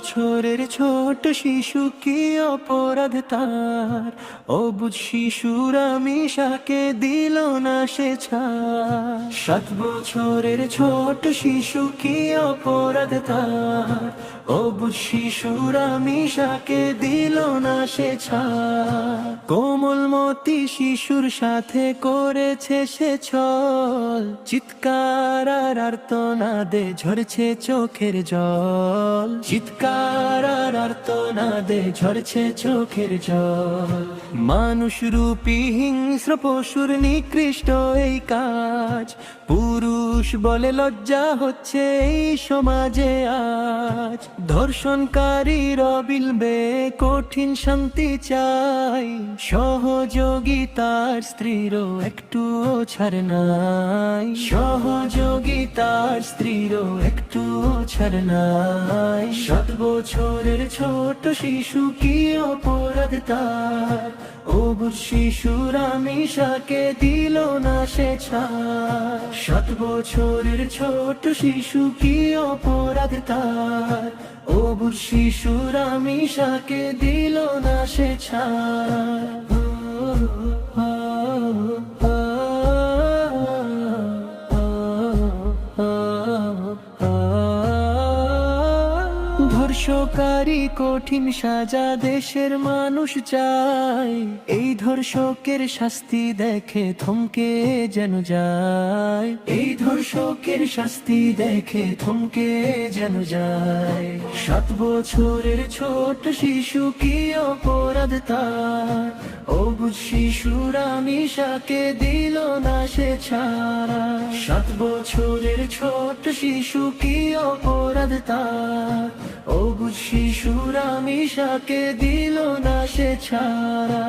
বছরের ছোট শিশু কি অপরাধ তার, অবুঝ শিশুর আমিষাকে দিল না সে ছাড়। 7 বছরের ছোট শিশু কি অপরাধ তার, অবুঝ শিশুর আমিষাকে দিল না সে ছাড়। কোমলমতি শিশুর সাথে করেছে সে ছল, চিৎকার আর আর্তনাদে ঝরছে চোখের জল, চিৎকার আর আর্তনাদে ঝরছে চোখের জল। মানুষ রূপী হিংস্র পশুর নিকৃষ্ট এই কাজ, পুরুষ বলে লজ্জা হচ্ছে এই সমাজে আজ। ধর্ষণকারীর অবিলম্বে কঠিন শান্তি চাই, সহযোগিতার স্ত্রীরও একটুও ছাড় নাই, সহযোগিতার স্ত্রীরও একটুও ছাড় নাই। 7 বছরের ছোট শিশু কি অপরাধ তার, অবুঝ শিশুর আমিষাকে দিল না সে ছাড়। 7 বছরের ছোট শিশু কি অপরাধ তার, অবুঝ শিশুর আমিষাকে দিল না সে ছাড়। ধর্ষকারী কঠিন সাজা দেশের মানুষ চায়, এই ধর্ষকের শাস্তি দেখে থমকে যেন যায়, এই ধর্ষকের শাস্তি দেখে থমকে যেন যায়। 7 বছরের ছোট শিশু কি অপরাধ তার, অবুঝ শিশুর আমিষাকে দিল না সে ছাড়া। 7 বছরের ছোট শিশু কি অপরাধ তার, অবুঝ শিশুর আমিষাকে দিল না সে ছাড়া।